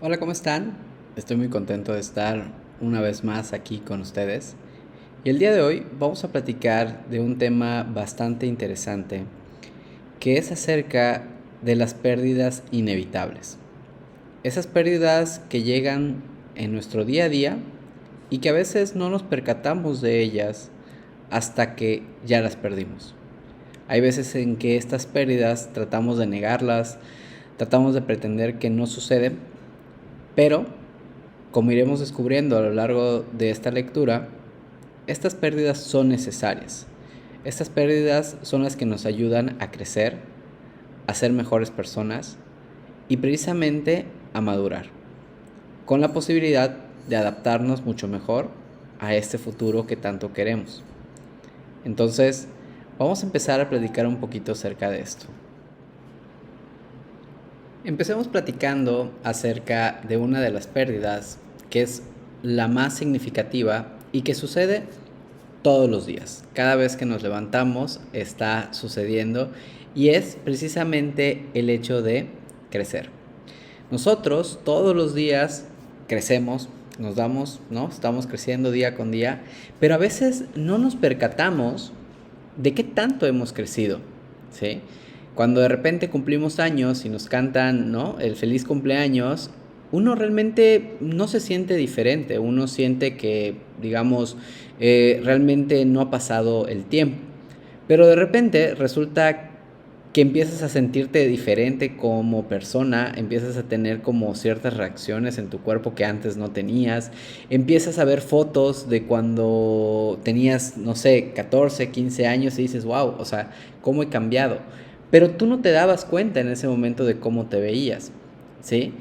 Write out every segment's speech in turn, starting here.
Hola, ¿cómo están? Estoy muy contento de estar una vez más aquí con ustedes. Y el día de hoy vamos a platicar de un tema bastante interesante, que es acerca de las pérdidas inevitables. Esas pérdidas que llegan en nuestro día a día y que a veces no nos percatamos de ellas hasta que ya las perdimos. Hay veces en que estas pérdidas tratamos de negarlas, tratamos de pretender que no suceden, pero como iremos descubriendo a lo largo de esta lectura, estas pérdidas son necesarias. Estas pérdidas son las que nos ayudan a crecer, a ser mejores personas y precisamente a madurar, con la posibilidad de adaptarnos mucho mejor a este futuro que tanto queremos. Entonces, vamos a empezar a platicar un poquito acerca de esto. Empecemos platicando acerca de una de las pérdidas que es la más significativa y que sucede todos los días. Cada vez que nos levantamos está sucediendo y es precisamente el hecho de crecer. Nosotros todos los días crecemos, nos damos, ¿no? Estamos creciendo día con día, pero a veces no nos percatamos de qué tanto hemos crecido, ¿sí? Cuando de repente cumplimos años y nos cantan, ¿no?, el feliz cumpleaños, uno realmente no se siente diferente, uno siente que, digamos, realmente no ha pasado el tiempo. Pero de repente resulta que empiezas a sentirte diferente como persona, empiezas a tener como ciertas reacciones en tu cuerpo que antes no tenías, empiezas a ver fotos de cuando tenías, no sé, 14, 15 años y dices, wow, o sea, cómo he cambiado. Pero tú no te dabas cuenta en ese momento de cómo te veías, ¿sí?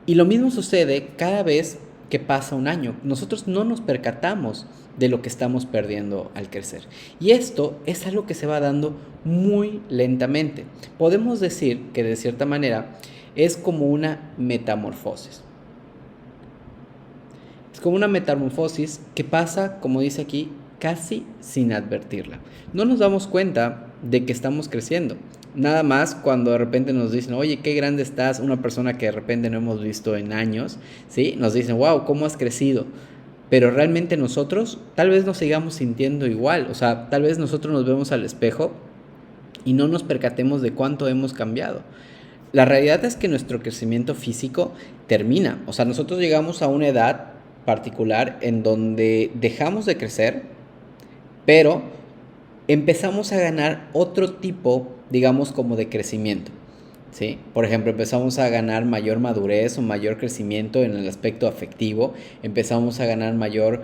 Y lo mismo sucede cada vez que pasa un año. Nosotros no nos percatamos de lo que estamos perdiendo al crecer. Y esto es algo que se va dando muy lentamente. Podemos decir que de cierta manera es como una metamorfosis. Es como una metamorfosis que pasa, como dice aquí, casi sin advertirla. No nos damos cuenta de que estamos creciendo. Nada más cuando de repente nos dicen, oye, qué grande estás, una persona que de repente no hemos visto en años, ¿sí? Nos dicen, wow, ¿cómo has crecido? Pero realmente nosotros tal vez nos sigamos sintiendo igual, o sea, tal vez nosotros nos vemos al espejo y no nos percatemos de cuánto hemos cambiado. La realidad es que nuestro crecimiento físico termina, o sea, nosotros llegamos a una edad particular en donde dejamos de crecer, pero empezamos a ganar otro tipo, digamos, como de crecimiento. ¿Sí? Por ejemplo, empezamos a ganar mayor madurez o mayor crecimiento en el aspecto afectivo, empezamos a ganar mayor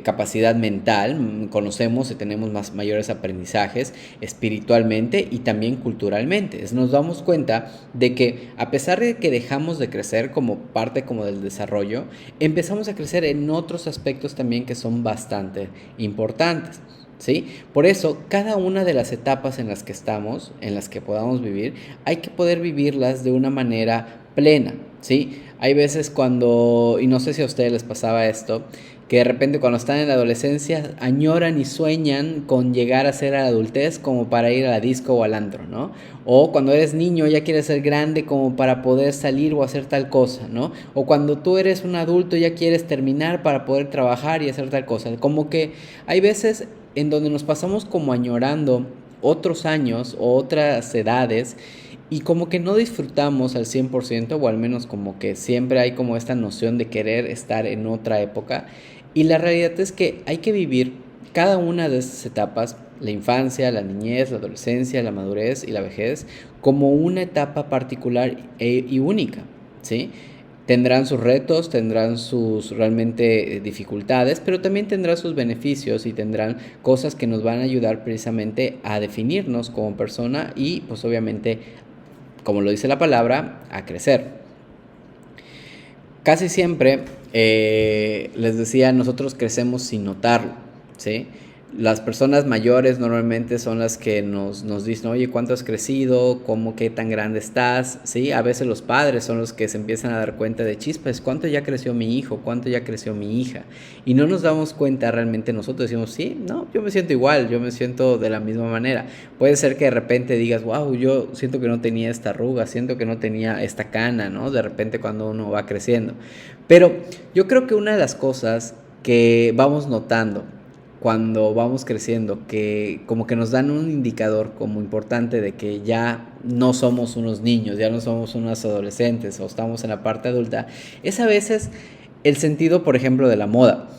capacidad mental, conocemos y tenemos mayores aprendizajes espiritualmente y también culturalmente. Nos damos cuenta de que a pesar de que dejamos de crecer como parte como del desarrollo, empezamos a crecer en otros aspectos también que son bastante importantes. ¿Sí? Por eso, cada una de las etapas en las que estamos, en las que podamos vivir, hay que poder vivirlas de una manera plena, ¿sí? Hay veces cuando, y no sé si a ustedes les pasaba esto, que de repente cuando están en la adolescencia añoran y sueñan con llegar a ser a la adultez como para ir a la disco o al antro, ¿no? O cuando eres niño ya quieres ser grande como para poder salir o hacer tal cosa, ¿no? O cuando tú eres un adulto ya quieres terminar para poder trabajar y hacer tal cosa. Como que hay veces en donde nos pasamos como añorando otros años o otras edades y como que no disfrutamos al 100% o al menos como que siempre hay como esta noción de querer estar en otra época y la realidad es que hay que vivir cada una de estas etapas, la infancia, la niñez, la adolescencia, la madurez y la vejez, como una etapa particular y única, ¿sí? Tendrán sus retos, tendrán sus realmente dificultades, pero también tendrán sus beneficios y tendrán cosas que nos van a ayudar precisamente a definirnos como persona y pues obviamente, como lo dice la palabra, a crecer. Casi siempre, les decía, nosotros crecemos sin notarlo, ¿sí? las personas mayores normalmente son las que nos dicen, oye, ¿cuánto has crecido? ¿Cómo, qué tan grande estás? ¿Sí? A veces los padres son los que se empiezan a dar cuenta de chispas, ¿cuánto ya creció mi hijo? ¿Cuánto ya creció mi hija? Y no nos damos cuenta realmente nosotros, decimos, sí, no, yo me siento igual, yo me siento de la misma manera. Puede ser que de repente digas, wow, yo siento que no tenía esta arruga, siento que no tenía esta cana, ¿no? De repente cuando uno va creciendo. Pero yo creo que una de las cosas que vamos notando cuando vamos creciendo, que como que nos dan un indicador como importante de que ya no somos unos niños, ya no somos unos adolescentes o estamos en la parte adulta, es a veces el sentido, por ejemplo, de la moda.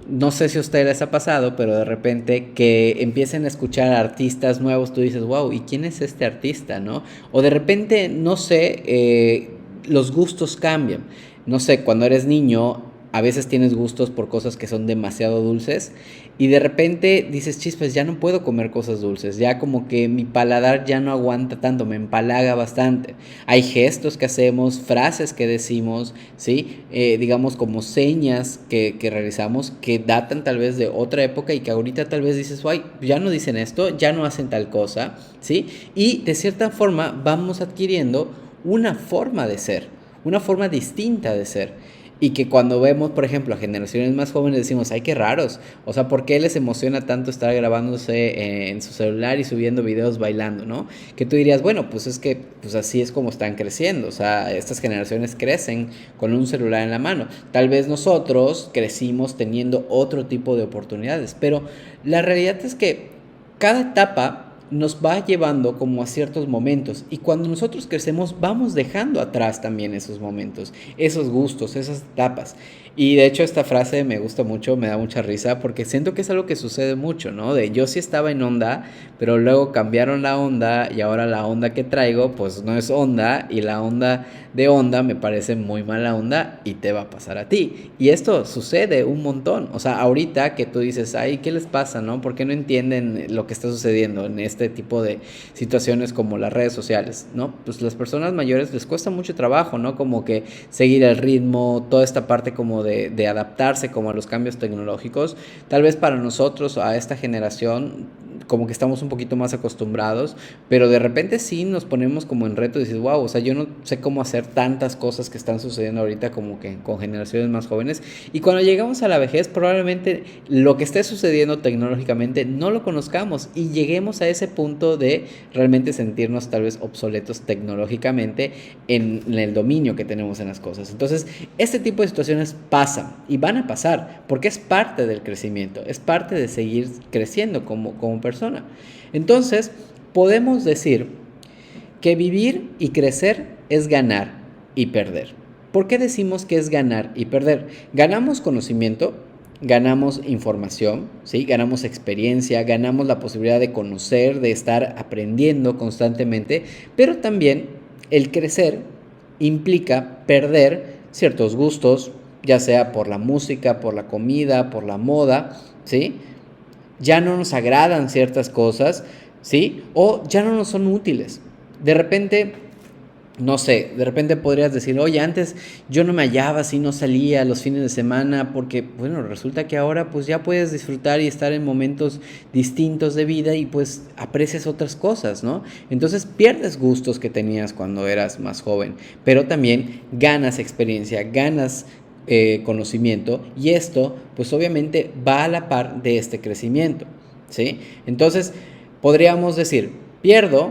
No sé si a ustedes les ha pasado, pero de repente que empiecen a escuchar a artistas nuevos, tú dices, wow, ¿y quién es este artista, no? O de repente, no sé, los gustos cambian. No sé, cuando eres niño, a veces tienes gustos por cosas que son demasiado dulces y de repente dices, chispas, ya no puedo comer cosas dulces, ya como que mi paladar ya no aguanta tanto, me empalaga bastante. Hay gestos que hacemos, frases que decimos, ¿sí? Digamos como señas que realizamos que datan tal vez de otra época y que ahorita tal vez dices, ay, ya no dicen esto, ya no hacen tal cosa, ¿sí? Y de cierta forma vamos adquiriendo una forma de ser, una forma distinta de ser. Y que cuando vemos, por ejemplo, a generaciones más jóvenes decimos, ay, qué raros. O sea, ¿por qué les emociona tanto estar grabándose en su celular y subiendo videos bailando, ¿no? Que tú dirías, bueno, pues es que pues así es como están creciendo. O sea, estas generaciones crecen con un celular en la mano. Tal vez nosotros crecimos teniendo otro tipo de oportunidades. Pero la realidad es que cada etapa nos va llevando como a ciertos momentos y cuando nosotros crecemos vamos dejando atrás también esos momentos, esos gustos, esas etapas. Y de hecho esta frase me gusta mucho, me da mucha risa porque siento que es algo que sucede mucho, ¿no? De yo sí estaba en onda, pero luego cambiaron la onda y ahora la onda que traigo pues no es onda y la onda de onda me parece muy mala onda y te va a pasar a ti. Y esto sucede un montón, o sea, ahorita que tú dices, ay, ¿qué les pasa, no? ¿Por qué no entienden lo que está sucediendo en este tipo de situaciones como las redes sociales, ¿no? Pues las personas mayores les cuesta mucho trabajo, ¿no? Como que seguir el ritmo, toda esta parte como de adaptarse como a los cambios tecnológicos. Tal vez para nosotros, a esta generación, como que estamos un poquito más acostumbrados, pero de repente sí nos ponemos como en reto y dices, wow, o sea, yo no sé cómo hacer tantas cosas que están sucediendo ahorita como que con generaciones más jóvenes. Y cuando llegamos a la vejez, probablemente lo que esté sucediendo tecnológicamente no lo conozcamos y lleguemos a ese punto de realmente sentirnos tal vez obsoletos tecnológicamente en el dominio que tenemos en las cosas. Entonces, este tipo de situaciones pasan y van a pasar porque es parte del crecimiento, es parte de seguir creciendo como persona. Entonces, podemos decir que vivir y crecer es ganar y perder. ¿Por qué decimos que es ganar y perder? Ganamos conocimiento, ganamos información, ¿sí? Ganamos experiencia, ganamos la posibilidad de conocer, de estar aprendiendo constantemente, pero también el crecer implica perder ciertos gustos, ya sea por la música, por la comida, por la moda, ¿sí? Ya no nos agradan ciertas cosas, ¿sí? O ya no nos son útiles. De repente, no sé, de repente podrías decir, oye, antes yo no me hallaba así, no salía los fines de semana, porque, bueno, resulta que ahora pues ya puedes disfrutar y estar en momentos distintos de vida y pues aprecias otras cosas, ¿no? Entonces pierdes gustos que tenías cuando eras más joven, pero también ganas experiencia, ganas conocimiento y esto pues obviamente va a la par de este crecimiento, ¿sí? Entonces podríamos decir, pierdo,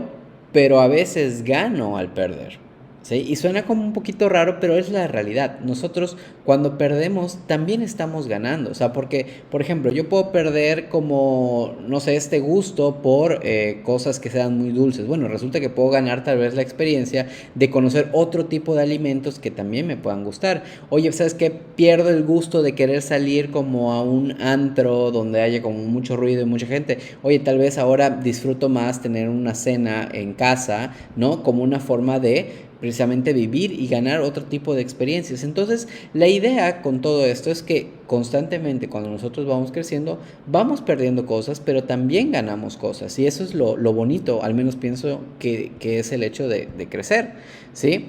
pero a veces gano al perder, ¿sí? Y suena como un poquito raro, pero es la realidad. Nosotros cuando perdemos también estamos ganando, o sea, porque, por ejemplo, yo puedo perder como, no sé, este gusto por cosas que sean muy dulces. Bueno, resulta que puedo ganar tal vez la experiencia de conocer otro tipo de alimentos que también me puedan gustar. Oye, ¿sabes qué? Pierdo el gusto de querer salir como a un antro donde haya como mucho ruido y mucha gente. Oye, tal vez ahora disfruto más tener una cena en casa, ¿no? Como una forma de precisamente vivir y ganar otro tipo de experiencias. Entonces, la idea con todo esto es que constantemente cuando nosotros vamos creciendo, vamos perdiendo cosas, pero también ganamos cosas. Y eso es lo bonito, al menos pienso que es el hecho de crecer, ¿sí?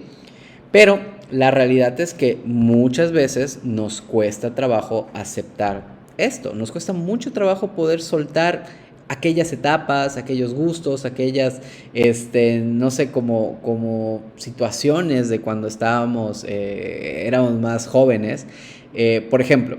Pero la realidad es que muchas veces nos cuesta trabajo aceptar esto, nos cuesta mucho trabajo poder soltar aquellas etapas, aquellos gustos, aquellas, no sé, como situaciones de cuando estábamos, éramos más jóvenes. Por ejemplo,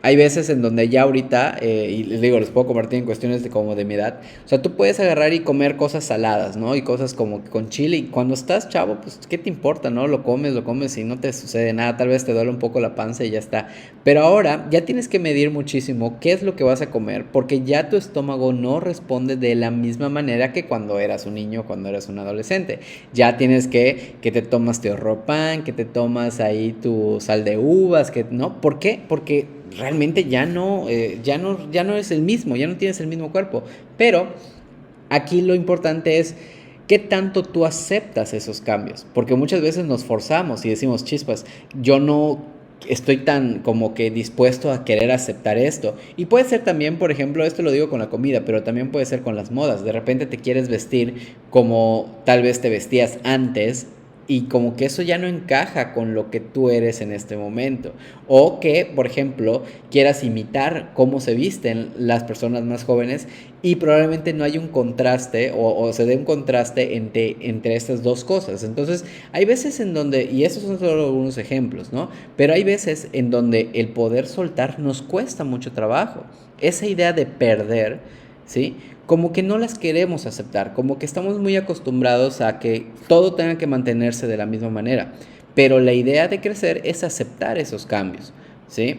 hay veces en donde ya ahorita, y les digo, les puedo compartir en cuestiones de como de mi edad, o sea, tú puedes agarrar y comer cosas saladas, ¿no? Y cosas como que con chile, y cuando estás chavo, pues, ¿qué te importa, no? Lo comes y no te sucede nada, tal vez te duele un poco la panza y ya está. Pero ahora ya tienes que medir muchísimo qué es lo que vas a comer, porque ya tu estómago no responde de la misma manera que cuando eras un niño, cuando eras un adolescente. Ya tienes que te tomas tu pan, que te tomas ahí tu sal de uvas, que, ¿no? ¿Por qué? Porque realmente ya no es el mismo, ya no tienes el mismo cuerpo. Pero aquí lo importante es qué tanto tú aceptas esos cambios, porque muchas veces nos forzamos y decimos, chispas, yo no estoy tan como que dispuesto a querer aceptar esto. Y puede ser también, por ejemplo, esto lo digo con la comida, pero también puede ser con las modas. De repente te quieres vestir como tal vez te vestías antes y como que eso ya no encaja con lo que tú eres en este momento. O que, por ejemplo, quieras imitar cómo se visten las personas más jóvenes y probablemente no hay un contraste o se dé un contraste entre estas dos cosas. Entonces, hay veces en donde, y esos son solo algunos ejemplos, ¿no? Pero hay veces en donde el poder soltar nos cuesta mucho trabajo. Esa idea de perder, ¿sí? Como que no las queremos aceptar, como que estamos muy acostumbrados a que todo tenga que mantenerse de la misma manera. Pero la idea de crecer es aceptar esos cambios, ¿sí?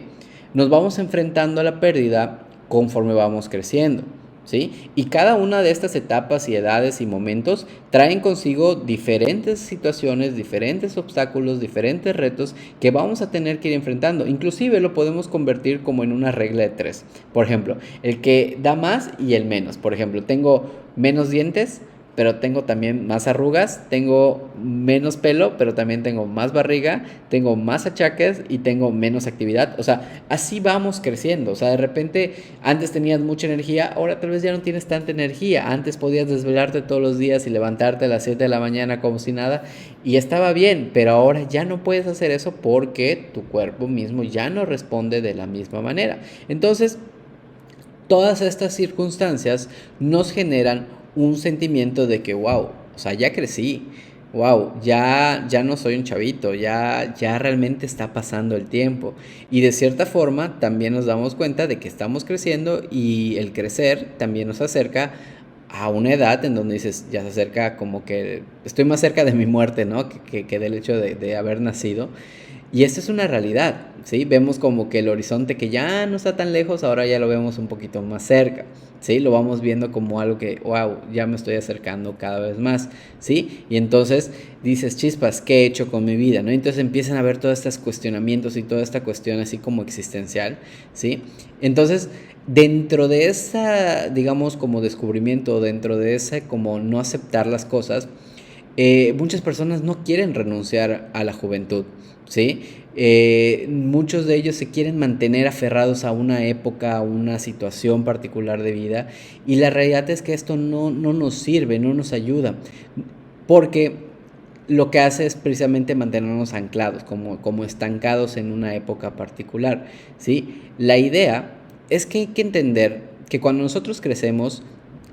Nos vamos enfrentando a la pérdida conforme vamos creciendo, ¿sí? Y cada una de estas etapas y edades y momentos traen consigo diferentes situaciones, diferentes obstáculos, diferentes retos que vamos a tener que ir enfrentando. Inclusive lo podemos convertir como en una regla de tres. Por ejemplo, el que da más y el menos. Por ejemplo, tengo menos dientes, pero tengo también más arrugas, tengo menos pelo, pero también tengo más barriga, tengo más achaques y tengo menos actividad. O sea, así vamos creciendo. O sea, de repente antes tenías mucha energía, ahora tal vez ya no tienes tanta energía. Antes podías desvelarte todos los días y levantarte a las 7 de la mañana como si nada y estaba bien, pero ahora ya no puedes hacer eso porque tu cuerpo mismo ya no responde de la misma manera. Entonces, todas estas circunstancias nos generan un sentimiento de que, wow, o sea, ya crecí, wow, ya no soy un chavito, ya realmente está pasando el tiempo. Y de cierta forma también nos damos cuenta de que estamos creciendo y el crecer también nos acerca a una edad en donde dices, ya se acerca como que estoy más cerca de mi muerte, ¿no? Que del hecho de haber nacido. Y esta es una realidad, ¿sí? Vemos como que el horizonte que ya no está tan lejos, ahora ya lo vemos un poquito más cerca, ¿sí? Lo vamos viendo como algo que, wow, ya me estoy acercando cada vez más, ¿sí? Y entonces dices, chispas, ¿qué he hecho con mi vida? ¿No? Y entonces empiezan a ver todos estos cuestionamientos y toda esta cuestión así como existencial, ¿sí? Entonces, dentro de esa, digamos, como descubrimiento, dentro de ese como no aceptar las cosas, muchas personas no quieren renunciar a la juventud, ¿sí? Muchos de ellos se quieren mantener aferrados a una época, a una situación particular de vida y la realidad es que esto no nos sirve, no nos ayuda, porque lo que hace es precisamente mantenernos anclados, como estancados en una época particular, ¿sí? La idea es que hay que entender que cuando nosotros crecemos,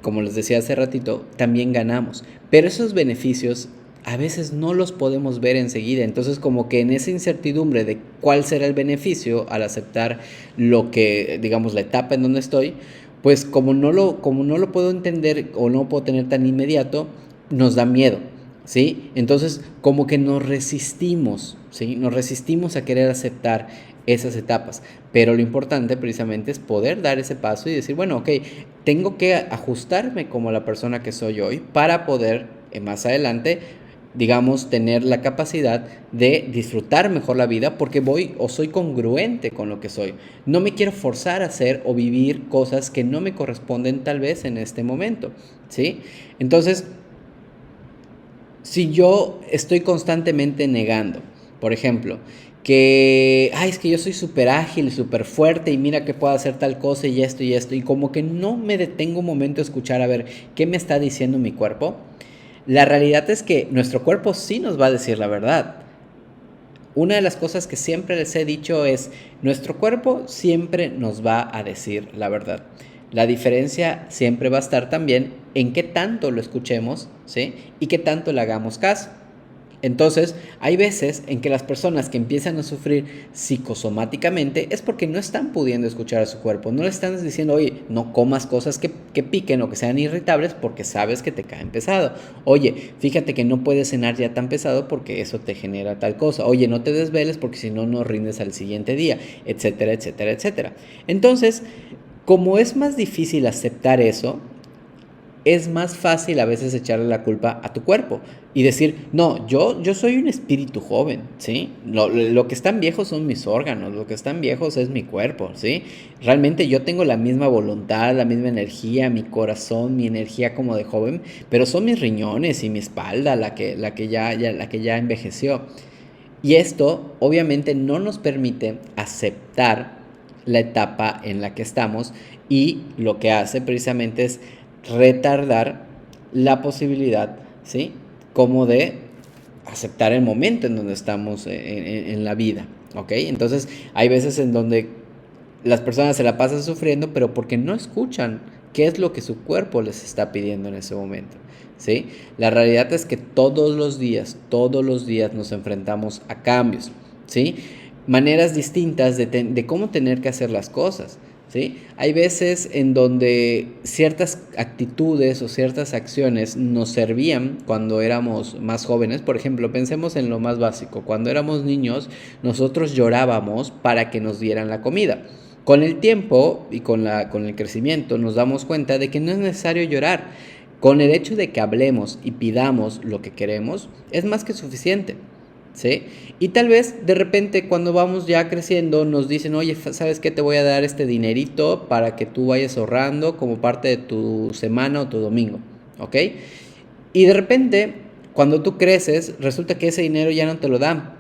como les decía hace ratito, también ganamos, pero esos beneficios a veces no los podemos ver enseguida, entonces como que en esa incertidumbre de cuál será el beneficio al aceptar lo que, digamos, la etapa en donde estoy, pues como no lo puedo entender o no lo puedo tener tan inmediato, nos da miedo, ¿sí? Entonces como que nos resistimos, ¿sí? Nos resistimos a querer aceptar esas etapas, pero lo importante precisamente es poder dar ese paso y decir, bueno, ok, tengo que ajustarme como la persona que soy hoy para poder más adelante, digamos, tener la capacidad de disfrutar mejor la vida porque voy o soy congruente con lo que soy. No me quiero forzar a hacer o vivir cosas que no me corresponden tal vez en este momento, ¿sí? Entonces, si yo estoy constantemente negando, por ejemplo, que, ay, es que yo soy súper ágil, súper fuerte y mira que puedo hacer tal cosa y esto, y como que no me detengo un momento a escuchar a ver qué me está diciendo mi cuerpo, la realidad es que nuestro cuerpo sí nos va a decir la verdad. Una de las cosas que siempre les he dicho es, nuestro cuerpo siempre nos va a decir la verdad. La diferencia siempre va a estar también en qué tanto lo escuchemos, ¿sí? Y qué tanto le hagamos caso. Entonces, hay veces en que las personas que empiezan a sufrir psicosomáticamente es porque no están pudiendo escuchar a su cuerpo, no le están diciendo, oye, no comas cosas que piquen o que sean irritables porque sabes que te caen pesado. Oye, fíjate que no puedes cenar ya tan pesado porque eso te genera tal cosa. Oye, no te desveles porque si no, no rindes al siguiente día, etcétera, etcétera, etcétera. Entonces, como es más difícil aceptar eso, es más fácil a veces echarle la culpa a tu cuerpo y decir, no, yo soy un espíritu joven, ¿sí? Lo que están viejos son mis órganos, lo que están viejos es mi cuerpo, ¿sí? Realmente yo tengo la misma voluntad, la misma energía, mi corazón, mi energía como de joven, pero son mis riñones y mi espalda la que ya envejeció. Y esto obviamente no nos permite aceptar la etapa en la que estamos y lo que hace precisamente es retardar la posibilidad, ¿sí? Como de aceptar el momento en donde estamos en la vida, ¿ok? Entonces hay veces en donde las personas se la pasan sufriendo, pero porque no escuchan qué es lo que su cuerpo les está pidiendo en ese momento, ¿sí? La realidad es que todos los días nos enfrentamos a cambios, ¿sí? Maneras distintas de cómo tener que hacer las cosas, ¿sí? Hay veces en donde ciertas actitudes o ciertas acciones nos servían cuando éramos más jóvenes. Por ejemplo, pensemos en lo más básico. Cuando éramos niños, nosotros llorábamos para que nos dieran la comida. Con el tiempo y con el crecimiento nos damos cuenta de que no es necesario llorar. Con el hecho de que hablemos y pidamos lo que queremos, es más que suficiente, ¿sí? Y tal vez de repente cuando vamos ya creciendo nos dicen, oye, ¿sabes qué? Te voy a dar este dinerito para que tú vayas ahorrando como parte de tu semana o tu domingo, ¿ok? Y de repente, cuando tú creces, resulta que ese dinero ya no te lo dan.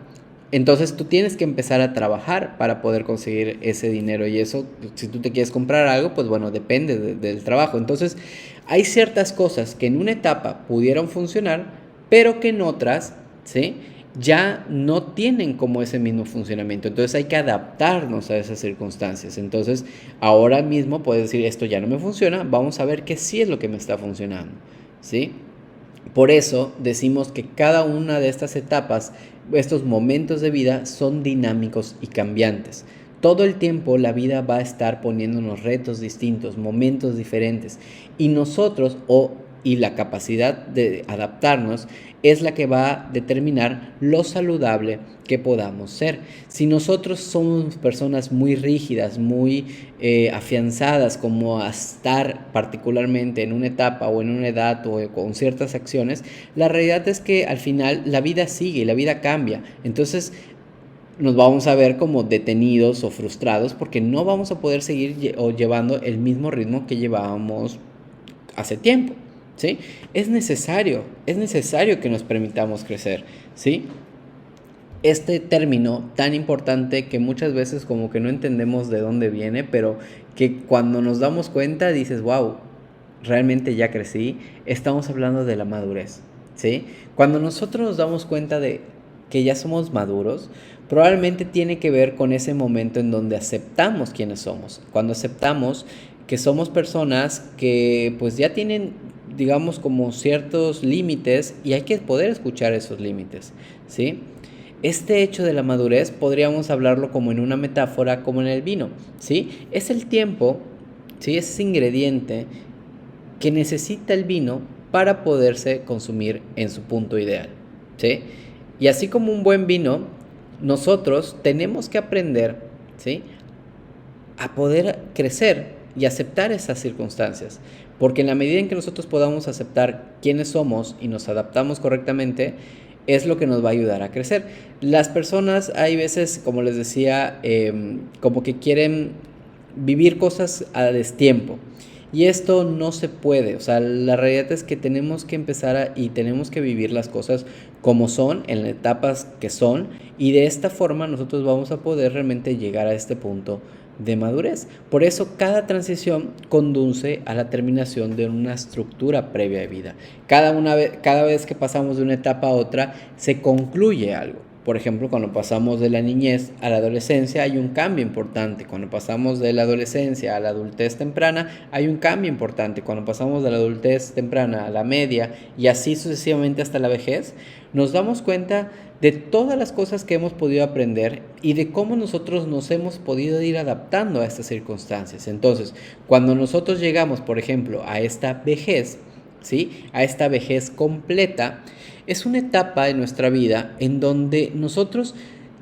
Entonces tú tienes que empezar a trabajar para poder conseguir ese dinero y eso, si tú te quieres comprar algo, pues bueno, depende del trabajo. Entonces hay ciertas cosas que en una etapa pudieron funcionar, pero que en otras, ¿sí? Ya no tienen como ese mismo funcionamiento. Entonces hay que adaptarnos a esas circunstancias. Entonces ahora mismo puedes decir, esto ya no me funciona, vamos a ver qué sí es lo que me está funcionando, ¿sí? Por eso decimos que cada una de estas etapas, estos momentos de vida son dinámicos y cambiantes. Todo el tiempo la vida va a estar poniéndonos retos distintos, momentos diferentes y y la capacidad de adaptarnos es la que va a determinar lo saludable que podamos ser. Si nosotros somos personas muy rígidas, muy afianzadas como a estar particularmente en una etapa o en una edad o con ciertas acciones, la realidad es que al final la vida sigue, la vida cambia. Entonces nos vamos a ver como detenidos o frustrados porque no vamos a poder seguir llevando el mismo ritmo que llevábamos hace tiempo, ¿sí? Es necesario que nos permitamos crecer, ¿sí? Este término tan importante que muchas veces como que no entendemos de dónde viene, pero que cuando nos damos cuenta dices, wow, realmente ya crecí, estamos hablando de la madurez, ¿sí? Cuando nosotros nos damos cuenta de que ya somos maduros, probablemente tiene que ver con ese momento en donde aceptamos quiénes somos, cuando aceptamos que somos personas que pues ya tienen, digamos, como ciertos límites y hay que poder escuchar esos límites, ¿sí? Este hecho de la madurez podríamos hablarlo como en una metáfora, como en el vino, ¿sí? Es el tiempo, ¿sí? Es ese ingrediente que necesita el vino para poderse consumir en su punto ideal, ¿sí? Y así como un buen vino, nosotros tenemos que aprender, ¿sí? A poder crecer y aceptar esas circunstancias. Porque en la medida en que nosotros podamos aceptar quiénes somos y nos adaptamos correctamente, es lo que nos va a ayudar a crecer. Las personas hay veces, como les decía, como que quieren vivir cosas a destiempo. Y esto no se puede, o sea, la realidad es que tenemos que empezar y tenemos que vivir las cosas como son, en las etapas que son, y de esta forma nosotros vamos a poder realmente llegar a este punto de madurez. Por eso cada transición conduce a la terminación de una estructura previa de vida. Cada vez que pasamos de una etapa a otra se concluye algo, Por ejemplo, cuando pasamos de la niñez a la adolescencia hay un cambio importante. Cuando pasamos de la adolescencia a la adultez temprana hay un cambio importante. Cuando pasamos de la adultez temprana a la media y así sucesivamente hasta la vejez, nos damos cuenta de todas las cosas que hemos podido aprender y de cómo nosotros nos hemos podido ir adaptando a estas circunstancias. Entonces, cuando nosotros llegamos, por ejemplo, a esta vejez, ¿sí? A esta vejez completa, es una etapa en nuestra vida en donde nosotros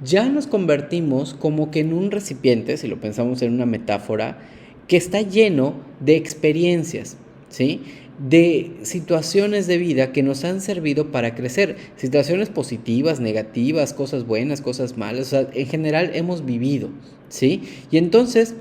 ya nos convertimos como que en un recipiente, si lo pensamos en una metáfora, que está lleno de experiencias, ¿sí? De situaciones de vida que nos han servido para crecer, situaciones positivas, negativas, cosas buenas, cosas malas, o sea, en general hemos vivido, ¿sí? Y entonces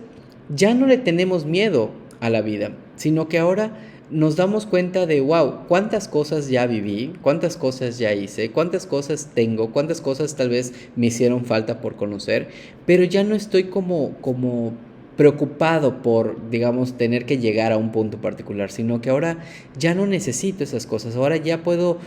ya no le tenemos miedo a la vida, sino que ahora nos damos cuenta de, wow, cuántas cosas ya viví, cuántas cosas ya hice, cuántas cosas tengo, cuántas cosas tal vez me hicieron falta por conocer, pero ya no estoy como preocupado por, digamos, tener que llegar a un punto particular, sino que ahora ya no necesito esas cosas, ahora ya puedo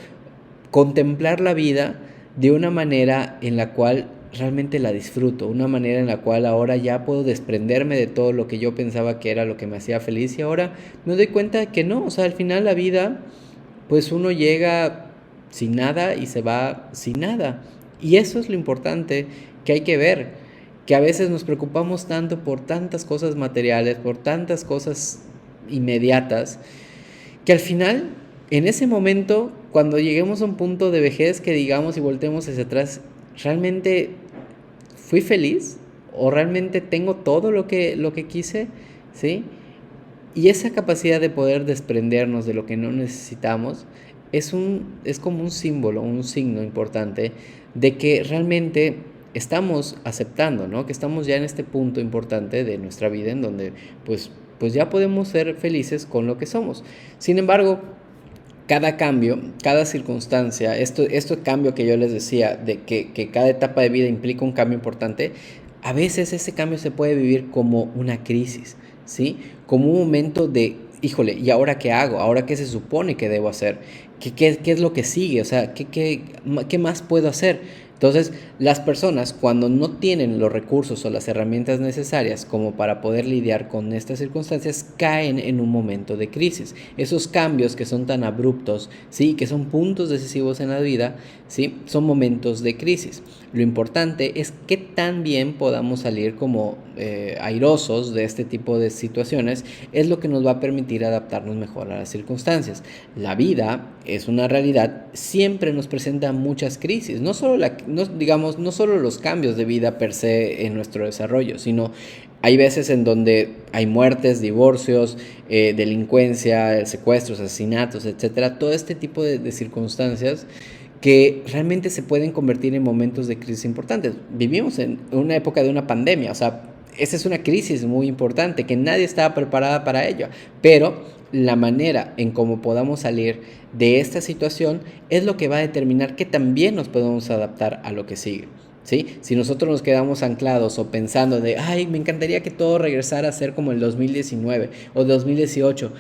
contemplar la vida de una manera en la cual realmente la disfruto, una manera en la cual ahora ya puedo desprenderme de todo lo que yo pensaba que era lo que me hacía feliz y ahora me doy cuenta de que no, o sea, al final la vida, pues uno llega sin nada y se va sin nada. Y eso es lo importante que hay que ver, que a veces nos preocupamos tanto por tantas cosas materiales, por tantas cosas inmediatas, que al final, en ese momento, cuando lleguemos a un punto de vejez que digamos y voltemos hacia atrás, ¿realmente fui feliz? ¿O realmente tengo todo lo que quise? ¿Sí? Y esa capacidad de poder desprendernos de lo que no necesitamos es como un símbolo, un signo importante de que realmente estamos aceptando, ¿no? Que estamos ya en este punto importante de nuestra vida en donde pues ya podemos ser felices con lo que somos. Sin embargo, cada cambio, cada circunstancia, esto cambio que yo les decía, de que cada etapa de vida implica un cambio importante, a veces ese cambio se puede vivir como una crisis, ¿sí? Como un momento de, híjole, ¿y ahora qué hago? ¿Ahora qué se supone que debo hacer? ¿Qué es lo que sigue? O sea, ¿qué más puedo hacer? Entonces, las personas cuando no tienen los recursos o las herramientas necesarias como para poder lidiar con estas circunstancias, caen en un momento de crisis. Esos cambios que son tan abruptos, ¿sí? Que son puntos decisivos en la vida, ¿sí? Son momentos de crisis. Lo importante es que tan bien podamos salir como airosos de este tipo de situaciones, es lo que nos va a permitir adaptarnos mejor a las circunstancias. La vida es una realidad, siempre nos presenta muchas crisis, no solo los cambios de vida per se en nuestro desarrollo, sino hay veces en donde hay muertes, divorcios, delincuencia, secuestros, asesinatos, etcétera, todo este tipo de circunstancias que realmente se pueden convertir en momentos de crisis importantes. Vivimos en una época de una pandemia, o sea, esa es una crisis muy importante que nadie estaba preparada para ello, pero la manera en cómo podamos salir de esta situación es lo que va a determinar que también nos podemos adaptar a lo que sigue, ¿sí? Si nosotros nos quedamos anclados o pensando de, ay, me encantaría que todo regresara a ser como el 2019 o 2018,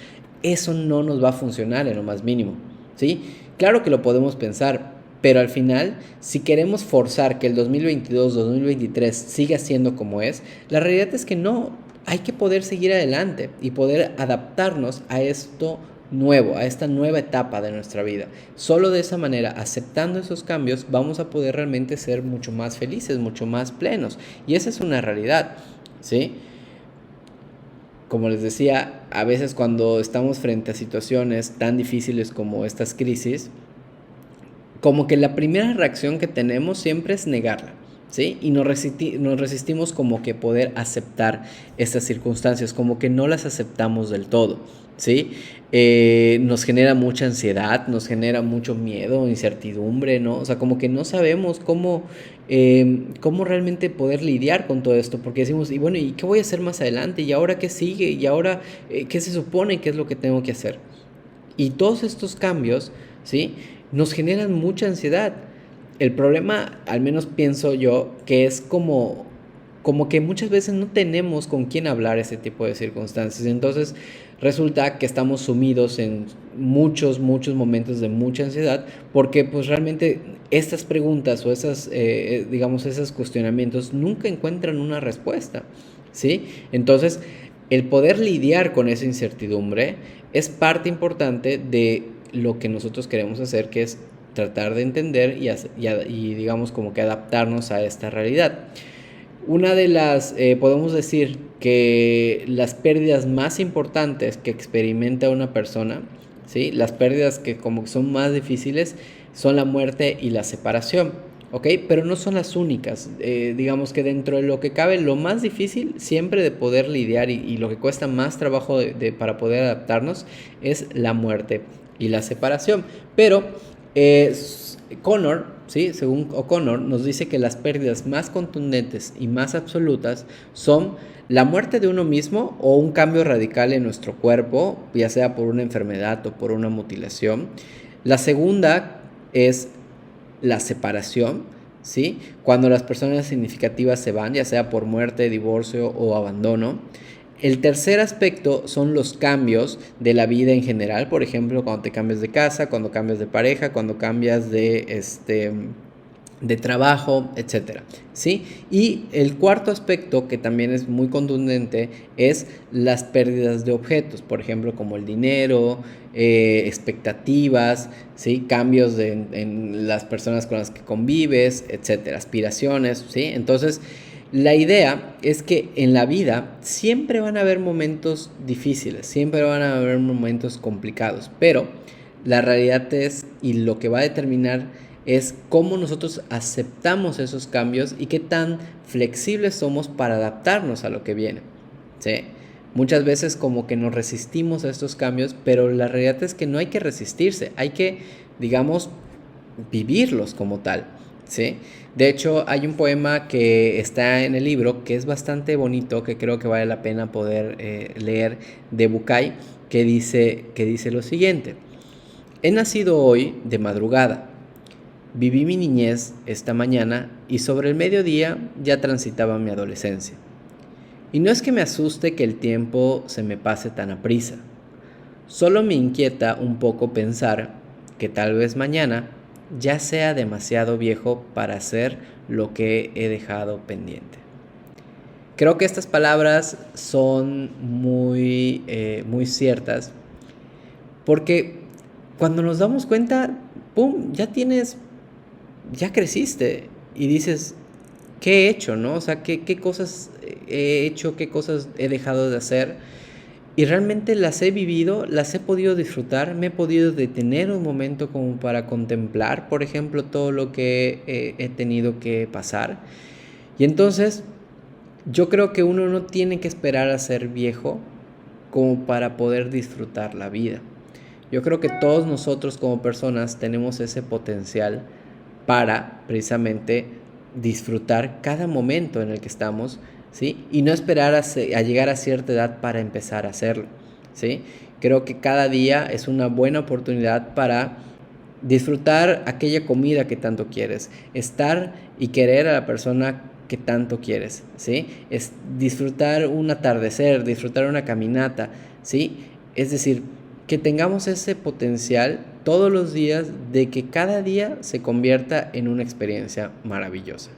eso no nos va a funcionar en lo más mínimo, ¿sí? Claro que lo podemos pensar, pero al final, si queremos forzar que el 2022, 2023 siga siendo como es, la realidad es que no, hay que poder seguir adelante y poder adaptarnos a esto nuevo, a esta nueva etapa de nuestra vida. Solo de esa manera, aceptando esos cambios, vamos a poder realmente ser mucho más felices, mucho más plenos. Y esa es una realidad, ¿sí? Como les decía, a veces cuando estamos frente a situaciones tan difíciles como estas crisis, como que la primera reacción que tenemos siempre es negarla, ¿sí? Y nos resistimos como que poder aceptar estas circunstancias, como que no las aceptamos del todo, ¿sí? Nos genera mucha ansiedad, nos genera mucho miedo, incertidumbre, ¿no? O sea, como que no sabemos cómo realmente poder lidiar con todo esto, porque decimos, y bueno, ¿y qué voy a hacer más adelante? ¿Y ahora qué sigue? ¿Y ahora qué se supone que es lo que tengo que hacer? Y todos estos cambios, ¿sí? Nos generan mucha ansiedad. El problema, al menos pienso yo, que es como que muchas veces no tenemos con quién hablar ese tipo de circunstancias. Entonces, resulta que estamos sumidos en muchos momentos de mucha ansiedad, porque pues realmente estas preguntas o digamos, esos cuestionamientos nunca encuentran una respuesta, ¿sí? Entonces, el poder lidiar con esa incertidumbre es parte importante de lo que nosotros queremos hacer, que es tratar de entender y digamos como que adaptarnos a esta realidad. Una de podemos decir que las pérdidas más importantes que experimenta una persona, ¿sí? Las pérdidas que como que son más difíciles son la muerte y la separación, ¿ok? Pero no son las únicas. Digamos que dentro de lo que cabe, lo más difícil siempre de poder lidiar y lo que cuesta más trabajo para poder adaptarnos es la muerte y la separación. Pero Connor, ¿sí? Según O'Connor, nos dice que las pérdidas más contundentes y más absolutas son la muerte de uno mismo o un cambio radical en nuestro cuerpo, ya sea por una enfermedad o por una mutilación. La segunda es la separación, ¿sí? Cuando las personas significativas se van, ya sea por muerte, divorcio o abandono. El tercer aspecto son los cambios de la vida en general, por ejemplo, cuando te cambias de casa, cuando cambias de pareja, cuando cambias de trabajo, etcétera, ¿sí? Y el cuarto aspecto, que también es muy contundente, es las pérdidas de objetos, por ejemplo, como el dinero, expectativas, ¿sí? Cambios en las personas con las que convives, etcétera, aspiraciones, ¿sí? Entonces, la idea es que en la vida siempre van a haber momentos difíciles, siempre van a haber momentos complicados, pero la realidad es, y lo que va a determinar es cómo nosotros aceptamos esos cambios y qué tan flexibles somos para adaptarnos a lo que viene, ¿sí? Muchas veces como que nos resistimos a estos cambios, pero la realidad es que no hay que resistirse, hay que, digamos, vivirlos como tal, ¿sí? De hecho, hay un poema que está en el libro que es bastante bonito, que creo que vale la pena poder leer, de Bucay, que dice lo siguiente: he nacido hoy de madrugada, viví mi niñez esta mañana y sobre el mediodía ya transitaba mi adolescencia. Y no es que me asuste que el tiempo se me pase tan aprisa, solo me inquieta un poco pensar que tal vez mañana ya sea demasiado viejo para hacer lo que he dejado pendiente. Creo que estas palabras son muy ciertas, porque cuando nos damos cuenta, ¡pum!, ya creciste y dices, ¿qué he hecho, no? O sea, ¿qué cosas he hecho, qué cosas he dejado de hacer? Y realmente las he vivido, las he podido disfrutar, me he podido detener un momento como para contemplar, por ejemplo, todo lo que he tenido que pasar. Y entonces, yo creo que uno no tiene que esperar a ser viejo como para poder disfrutar la vida. Yo creo que todos nosotros como personas tenemos ese potencial para precisamente disfrutar cada momento en el que estamos, ¿sí? Y no esperar a llegar a cierta edad para empezar a hacerlo, ¿sí? Creo que cada día es una buena oportunidad para disfrutar aquella comida que tanto quieres, estar y querer a la persona que tanto quieres, ¿sí? Es disfrutar un atardecer, disfrutar una caminata, ¿sí? Es decir, que tengamos ese potencial todos los días de que cada día se convierta en una experiencia maravillosa.